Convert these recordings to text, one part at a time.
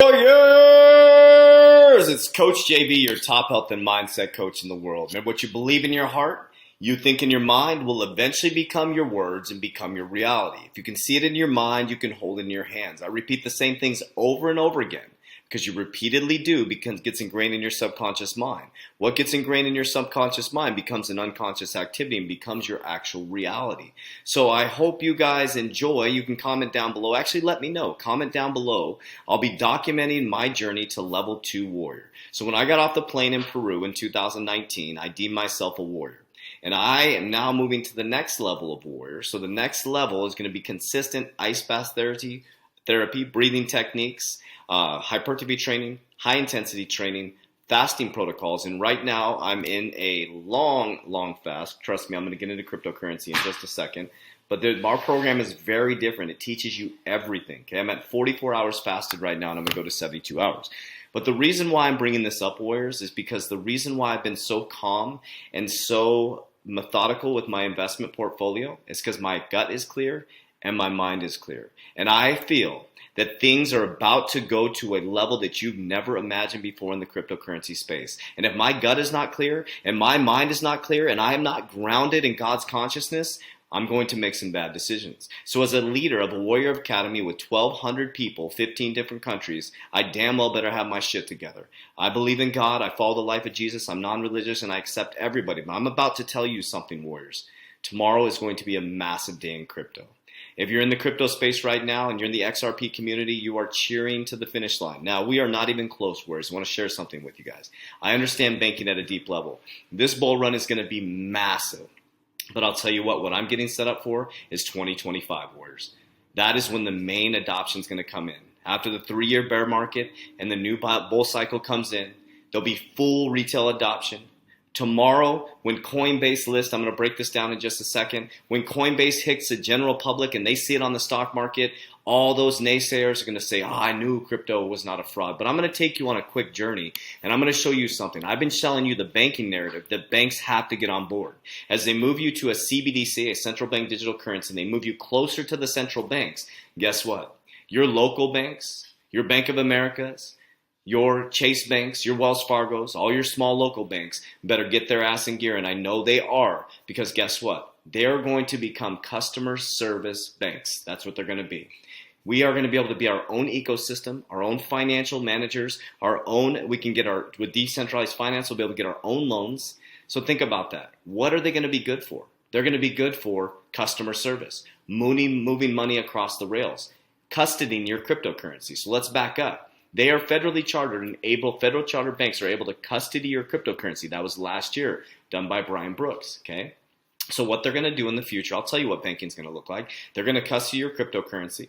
Warriors! It's Coach JB, your top health and mindset coach in the world. Remember, what you believe in your heart, you think in your mind, will eventually become your words and become your reality. If you can see it in your mind, you can hold it in your hands. I repeat the same things over and over again because you repeatedly do because it gets ingrained in your subconscious mind. What gets ingrained in your subconscious mind becomes an unconscious activity and becomes your actual reality. So I hope you guys enjoy. You can comment down below. Actually, let me know. Comment down below. I'll be documenting my journey to level 2 warrior. So when I got off the plane in Peru in 2019, I deemed myself a warrior. And I am now moving to the next level of warrior. So the next level is going to be consistent ice bath therapy, breathing techniques, hypertrophy training, high intensity training, fasting protocols. And right now I'm in a long fast. Trust me, I'm going to get into cryptocurrency in just a second. But our program is very different. It teaches you everything. Okay, I'm at 44 hours fasted right now, and I'm going to go to 72 hours. But the reason why I'm bringing this up, warriors, is because the reason why I've been so calm and so methodical with my investment portfolio is because my gut is clear and my mind is clear. And I feel that things are about to go to a level that you've never imagined before in the cryptocurrency space. And if my gut is not clear and my mind is not clear and I am not grounded in God's consciousness, I'm going to make some bad decisions. So as a leader of a Warrior Academy with 1,200 people, 15 different countries, I damn well better have my shit together. I believe in God. I follow the life of Jesus. I'm non-religious and I accept everybody. But I'm about to tell you something, warriors. Tomorrow is going to be a massive day in crypto. If you're in the crypto space right now and you're in the XRP community, you are cheering to the finish line. Now, we are not even close, warriors. I want to share something with you guys. I understand banking at a deep level. This bull run is going to be massive. But I'll tell you what I'm getting set up for is 2025, warriors. That is when the main adoption is going to come in. After the 3-year bear market and the new bull cycle comes in, there'll be full retail adoption. Tomorrow, when Coinbase lists, I'm going to break this down in just a second. When Coinbase hits the general public and they see it on the stock market, all those naysayers are going to say, I knew crypto was not a fraud. But I'm going to take you on a quick journey, and I'm going to show you something. I've been telling you the banking narrative that banks have to get on board. As they move you to a CBDC, a central bank digital currency, and they move you closer to the central banks, guess what? Your local banks, your Bank of Americas, your Chase banks, your Wells Fargos, all your small local banks better get their ass in gear, and I know they are, because guess what? They're going to become customer service banks. That's what they're going to be. We are going to be able to be our own ecosystem, our own financial managers, with decentralized finance, we'll be able to get our own loans. So think about that. What are they going to be good for? They're going to be good for customer service, moving money across the rails, custodying your cryptocurrency. So let's back up. They are federally chartered and federal chartered banks are able to custody your cryptocurrency. That was last year, done by Brian Brooks, okay? So what they're going to do in the future, I'll tell you what banking is going to look like. They're going to custody your cryptocurrency.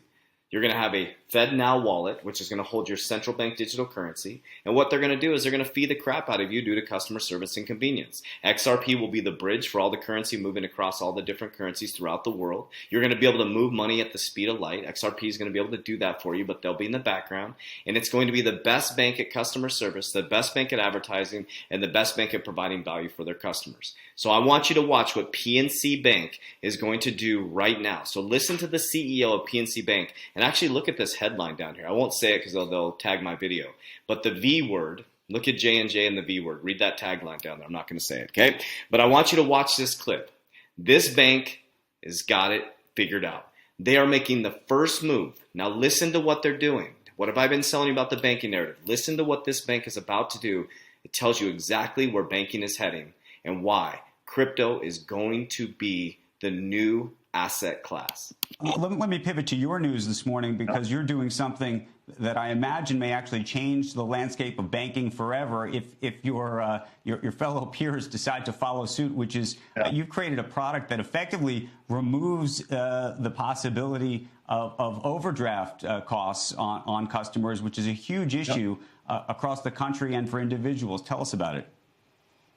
You're going to have a FedNow wallet, which is going to hold your central bank digital currency. And what they're going to do is they're going to feed the crap out of you due to customer service and convenience. XRP will be the bridge for all the currency moving across all the different currencies throughout the world. You're going to be able to move money at the speed of light. XRP is going to be able to do that for you, but they'll be in the background. And it's going to be the best bank at customer service, the best bank at advertising, and the best bank at providing value for their customers. So I want you to watch what PNC Bank is going to do right now. So listen to the CEO of PNC Bank and actually look at this headline down here. I won't say it because they'll tag my video. But the V word, look at J&J and the V word. Read that tagline down there. I'm not going to say it, okay? But I want you to watch this clip. This bank has got it figured out. They are making the first move. Now listen to what they're doing. What have I been telling you about the banking narrative? Listen to what this bank is about to do. It tells you exactly where banking is heading and why. Crypto is going to be the new asset class. Let me pivot to your news this morning because you're doing something that I imagine may actually change the landscape of banking forever if your fellow peers decide to follow suit, which is you've created a product that effectively removes the possibility of overdraft costs on customers, which is a huge issue across the country and for individuals. Tell us about it.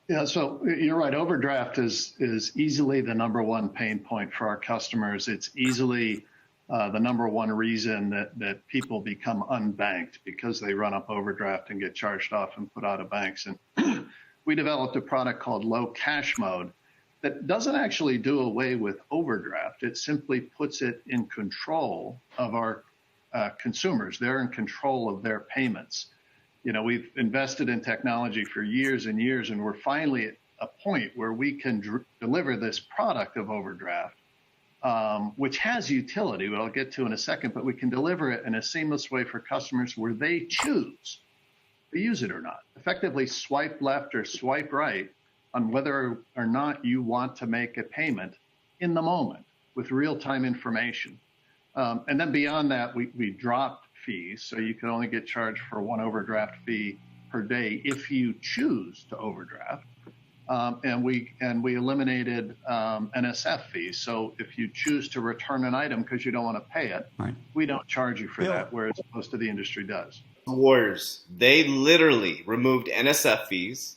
Yeah, so you're right. Overdraft is easily the #1 pain point for our customers. It's easily the #1 reason that people become unbanked because they run up overdraft and get charged off and put out of banks. And we developed a product called Low Cash Mode that doesn't actually do away with overdraft. It simply puts it in control of our consumers. They're in control of their payments. We've invested in technology for years and years, and we're finally at a point where we can deliver this product of overdraft, which has utility, what I'll get to in a second, but we can deliver it in a seamless way for customers where they choose to use it or not. Effectively swipe left or swipe right on whether or not you want to make a payment in the moment with real-time information. And then beyond that, we dropped fees, so you can only get charged for one overdraft fee per day if you choose to overdraft. And we eliminated NSF fees. So if you choose to return an item because you don't want to pay it, right, we don't charge you for that, whereas most of the industry does. Warriors, they literally removed NSF fees.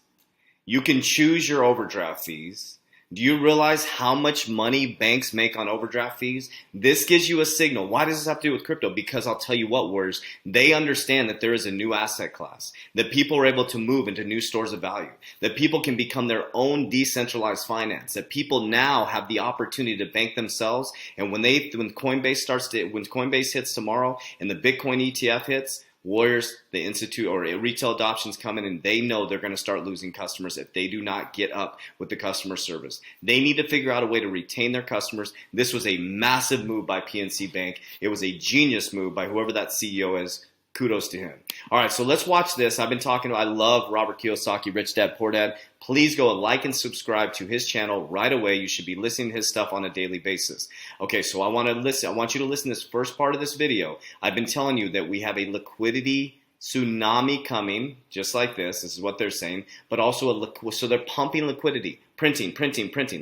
You can choose your overdraft fees. Do you realize how much money banks make on overdraft fees? This gives you a signal. Why does this have to do with crypto? Because I'll tell you what, Warriors, they understand that there is a new asset class, that people are able to move into new stores of value, that people can become their own decentralized finance, that people now have the opportunity to bank themselves. And when Coinbase hits tomorrow and the Bitcoin ETF hits, Warriors, the institute or retail adoption's coming, and they know they're going to start losing customers if they do not get up with the customer service. They need to figure out a way to retain their customers. This was a massive move by PNC Bank. It was a genius move by whoever that CEO is. Kudos to him. All right, so let's watch this. I love Robert Kiyosaki, Rich Dad, Poor Dad. Please go and like and subscribe to his channel right away. You should be listening to his stuff on a daily basis. Okay, so I want you to listen to this first part of this video. I've been telling you that we have a liquidity tsunami coming, just like this. This is what they're saying, but also so they're pumping liquidity, printing.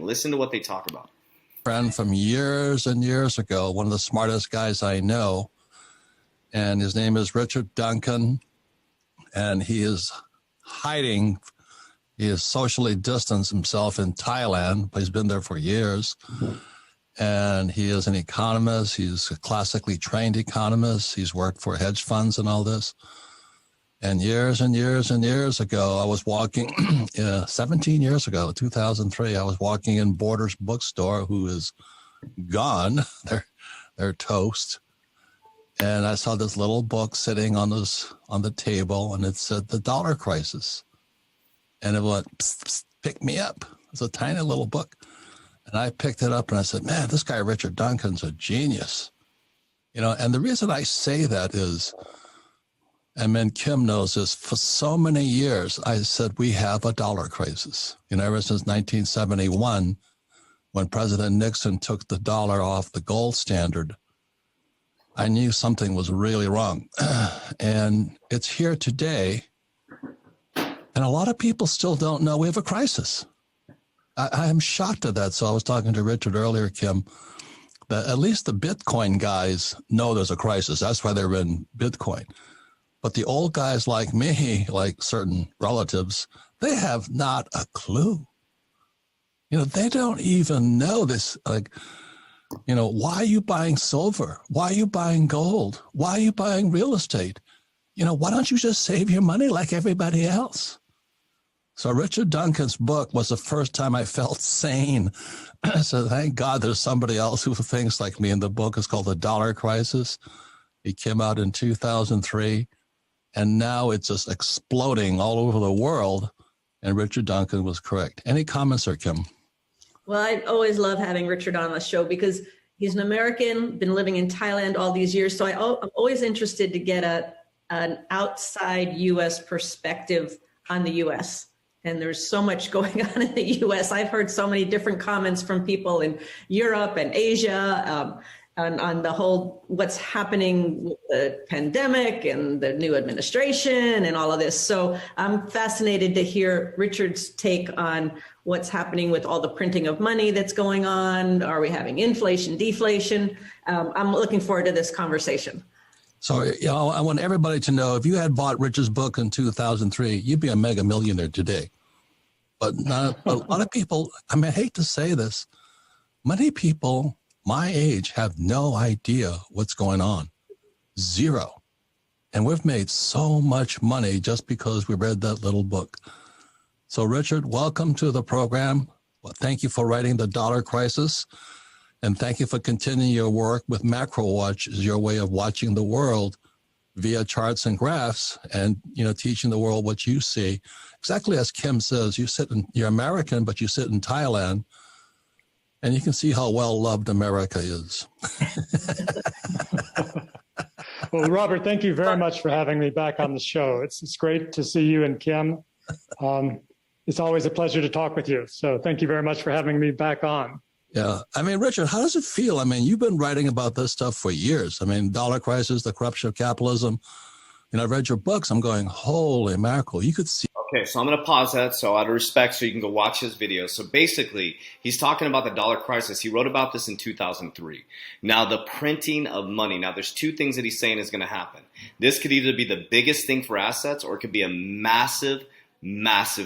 Listen to what they talk about. Friend from years and years ago, one of the smartest guys I know, and his name is Richard Duncan, and he is hiding. He has socially distanced himself in Thailand, but he's been there for years. And he is an economist. He's a classically trained economist. He's worked for hedge funds and all this. And years and years and years ago, I was walking, 17 years ago, 2003, I was walking in Borders bookstore, who is gone. They're toast. And I saw this little book sitting on the table, and it said The Dollar Crisis. And it went, psst, psst, pick me up. It's a tiny little book. And I picked it up and I said, man, this guy Richard Duncan's a genius. And the reason I say that is, and then Kim knows this, for so many years, I said, we have a dollar crisis. Ever since 1971, when President Nixon took the dollar off the gold standard, I knew something was really wrong. And it's here today. And a lot of people still don't know we have a crisis. I am shocked at that. So I was talking to Richard earlier, Kim, that at least the Bitcoin guys know there's a crisis. That's why they're in Bitcoin. But the old guys like me, like certain relatives, they have not a clue. They don't even know this. Why are you buying silver? Why are you buying gold? Why are you buying real estate? Why don't you just save your money like everybody else? So Richard Duncan's book was the first time I felt sane. So thank God there's somebody else who thinks like me. And the book is called The Dollar Crisis. It came out in 2003. And now it's just exploding all over the world. And Richard Duncan was correct. Any comments there, Kim? Well, I always love having Richard on the show because he's an American, been living in Thailand all these years. So I'm always interested to get an outside U.S. perspective on the U.S. And there's so much going on in the U.S. I've heard so many different comments from people in Europe and Asia on the whole, what's happening with the pandemic and the new administration and all of this. So I'm fascinated to hear Richard's take on what's happening with all the printing of money that's going on. Are we having inflation, deflation? I'm looking forward to this conversation. So, I want everybody to know, if you had bought Richard's book in 2003, you'd be a mega millionaire today. But a lot of people, I hate to say this, many people my age have no idea what's going on. Zero. And we've made so much money just because we read that little book. So, Richard, welcome to the program. Well, thank you for writing The Dollar Crisis. And thank you for continuing your work with Macro Watch, is your way of watching the world via charts and graphs, and teaching the world what you see. Exactly as Kim says, you're American, but you sit in Thailand, and you can see how well loved America is. Well, Robert, thank you very much for having me back on the show. It's great to see you and Kim. It's always a pleasure to talk with you. So thank you very much for having me back on. Yeah. I mean, Richard, how does it feel? I mean, you've been writing about this stuff for years. I mean, dollar crisis, the corruption of capitalism. I've read your books. I'm going, holy mackerel. You could see. Okay, so I'm going to pause that so out of respect so you can go watch his video. So basically, he's talking about the dollar crisis. He wrote about this in 2003. Now, the printing of money. Now, there's two things that he's saying is going to happen. This could either be the biggest thing for assets or it could be a massive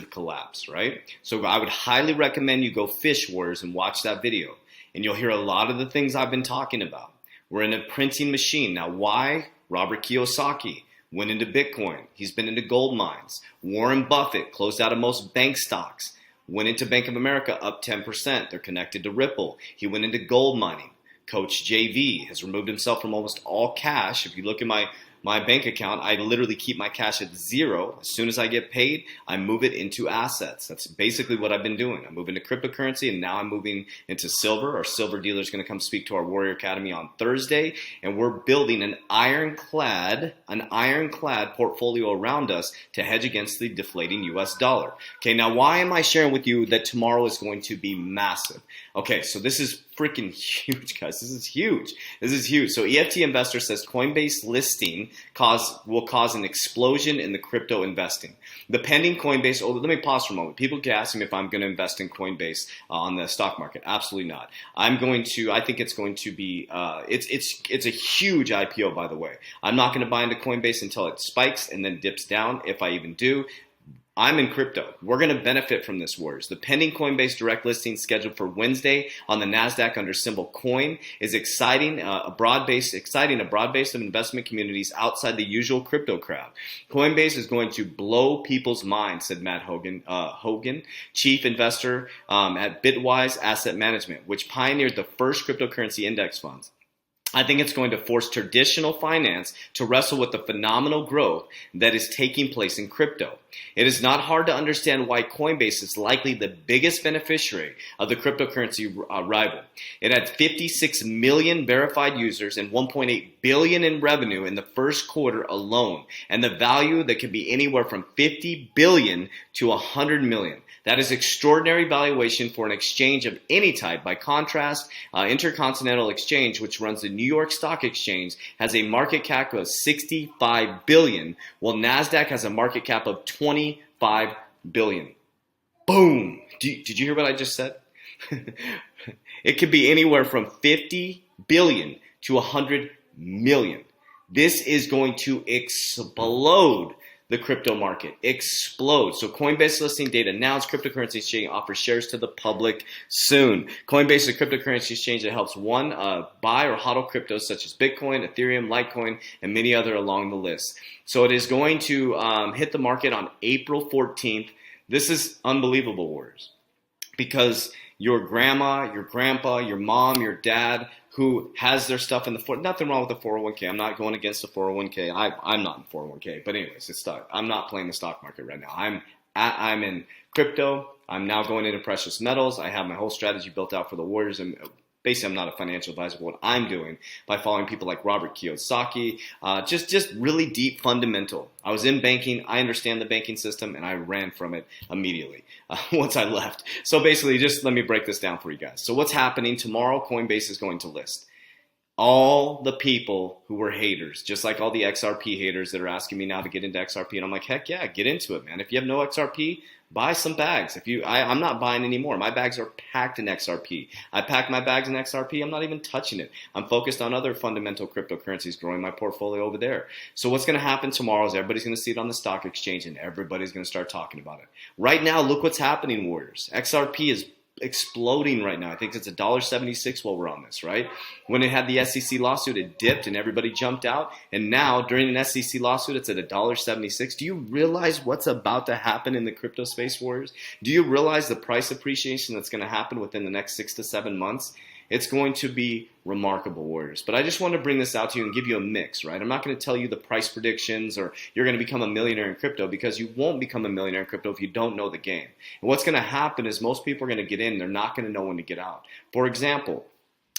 collapse, right? So I would highly recommend you go fish wars and watch that video. And you'll hear a lot of the things I've been talking about. We're in a printing machine. Now, why? Robert Kiyosaki went into Bitcoin. He's been into gold mines. Warren Buffett closed out of most bank stocks. Went into Bank of America, up 10%. They're connected to Ripple. He went into gold mining. Coach JV has removed himself from almost all cash. If you look at my bank account, I literally keep my cash at zero. As soon as I get paid, I move it into assets. That's basically what I've been doing. I'm moving to cryptocurrency, and now I'm moving into silver. Our silver dealer is going to come speak to our Warrior Academy on Thursday, and we're building an ironclad portfolio around us to hedge against the deflating US dollar. Okay, now why am I sharing with you that tomorrow is going to be massive? Okay, so this is freaking huge, guys. This is huge. So EFT Investor says Coinbase listing will cause an explosion in the crypto investing. The pending Coinbase, let me pause for a moment. People can ask me if I'm going to invest in Coinbase on the stock market. Absolutely not. I think it's going to be, it's a huge IPO, by the way. I'm not going to buy into Coinbase until it spikes and then dips down, if I even do. I'm in crypto. We're going to benefit from this, Warriors. The pending Coinbase direct listing scheduled for Wednesday on the NASDAQ under symbol COIN is exciting a broad base of investment communities outside the usual crypto crowd. Coinbase is going to blow people's minds, said Matt Hogan, chief investor at Bitwise Asset Management, which pioneered the first cryptocurrency index funds. I think it's going to force traditional finance to wrestle with the phenomenal growth that is taking place in crypto. It is not hard to understand why Coinbase is likely the biggest beneficiary of the cryptocurrency rival. It had 56 million verified users and 1.8 billion in revenue in the first quarter alone, and the value that could be anywhere from 50 billion to 100 million. That is extraordinary valuation for an exchange of any type. By contrast, Intercontinental Exchange, which runs the New York Stock Exchange, has a market cap of 65 billion, while NASDAQ has a market cap of 25 billion. Boom! Did you hear what I just said? It could be anywhere from 50 billion to 100 million. This is going to explode the crypto market. Explode. So Coinbase listing date announced. Cryptocurrency exchange offers shares to the public soon. Coinbase is a cryptocurrency exchange that helps buy or hodl cryptos such as Bitcoin, Ethereum, Litecoin, and many other along the list. So it is going to hit the market on April 14th. This is unbelievable, Warriors, because your grandma, your grandpa, your mom, your dad, who has their stuff in the nothing wrong with the 401k. I'm not going against the 401k. I'm not in 401k, but anyways, it's stock. I'm not playing the stock market right now. I'm in crypto. I'm now going into precious metals. I have my whole strategy built out for the Warriors, and basically I'm not a financial advisor. But what I'm doing by following people like Robert Kiyosaki, just really deep fundamental. I was in banking. I understand the banking system, and I ran from it immediately once I left. So basically, just let me break this down for you guys. So what's happening tomorrow? Coinbase is going to list. All the people who were haters, just like all the XRP haters that are asking me now to get into XRP, and I'm like, heck yeah, get into it, man. If you have no XRP, buy some bags. I'm not buying anymore. My bags are packed in XRP. I pack my bags in XRP. I'm not even touching it. I'm focused on other fundamental cryptocurrencies, growing my portfolio over there. So what's going to happen tomorrow is everybody's going to see it on the stock exchange, and everybody's going to start talking about it. Right now, look what's happening, Warriors. XRP is exploding right now. I think it's $1.76 while we're on this, right? When it had the SEC lawsuit, it dipped and everybody jumped out. And now during an SEC lawsuit, it's at $1.76. Do you realize what's about to happen in the crypto space, Warriors? Do you realize the price appreciation that's going to happen within the next 6 to 7 months? It's going to be remarkable, Warriors. But I just want to bring this out to you and give you a mix, right? I'm not going to tell you the price predictions or you're going to become a millionaire in crypto, because you won't become a millionaire in crypto if you don't know the game. And what's going to happen is most people are going to get in, they're not going to know when to get out. For example,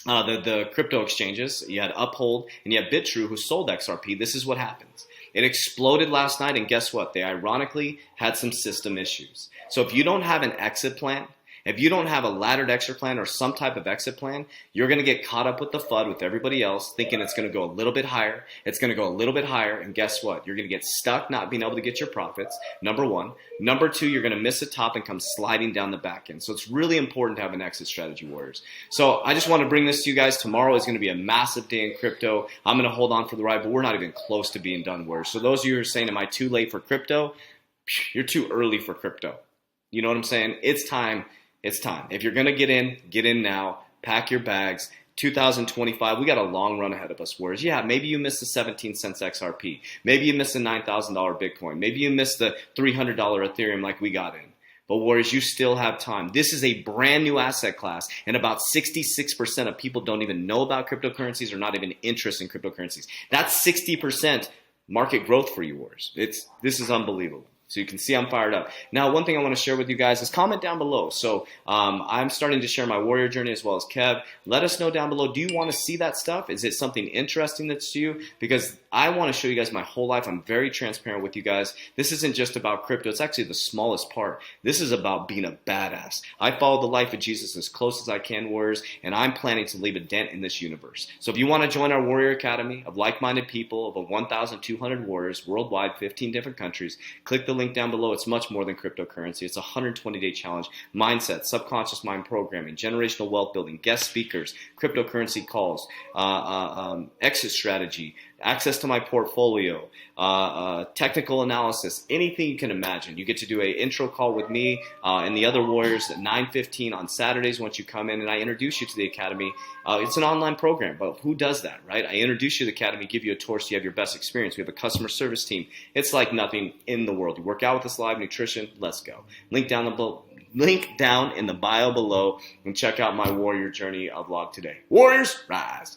the crypto exchanges, you had Uphold and you had BitTrue who sold XRP. This is what happens. It exploded last night, and guess what? They ironically had some system issues. So if you don't have an exit plan, if you don't have a laddered exit plan or some type of exit plan, you're going to get caught up with the FUD with everybody else, thinking it's going to go a little bit higher. It's going to go a little bit higher, and guess what? You're going to get stuck not being able to get your profits, number one. Number two, you're going to miss a top and come sliding down the back end. So it's really important to have an exit strategy, Warriors. So I just want to bring this to you guys. Tomorrow is going to be a massive day in crypto. I'm going to hold on for the ride, but we're not even close to being done, Warriors. So those of you who are saying, am I too late for crypto? You're too early for crypto. You know what I'm saying? It's time. It's time. If you're going to get in now. Pack your bags. 2025, we got a long run ahead of us, Warriors. Yeah, maybe you missed the 17 cents XRP. Maybe you missed the $9,000 Bitcoin. Maybe you missed the $300 Ethereum like we got in. But Warriors, you still have time. This is a brand new asset class, and about 66% of people don't even know about cryptocurrencies or not even interested in cryptocurrencies. That's 60% market growth for you, Warriors. This is unbelievable. So you can see I'm fired up. Now, one thing I want to share with you guys is comment down below. So I'm starting to share my warrior journey as well as Kev. Let us know down below, do you want to see that stuff? Is it something interesting that's to you? Because I want to show you guys my whole life. I'm very transparent with you guys. This isn't just about crypto. It's actually the smallest part. This is about being a badass. I follow the life of Jesus as close as I can, Warriors, and I'm planning to leave a dent in this universe. So if you want to join our Warrior Academy of like-minded people, of a 1,200 warriors worldwide, 15 different countries, click the link down below. It's much more than cryptocurrency. It's a 120-day challenge. Mindset, subconscious mind programming, generational wealth building, guest speakers, cryptocurrency calls, exit strategy, access to my portfolio, technical analysis, anything you can imagine. You get to do an intro call with me and the other warriors at 9:15 on Saturdays once you come in, and I introduce you to the Academy. It's an online program, but who does that, right? I introduce you to the Academy, give you a tour so you have your best experience. We have a customer service team. It's like nothing in the world. You work out with us live, nutrition, let's go. Link down in the bio below, and check out my warrior journey vlog today. Warriors, rise.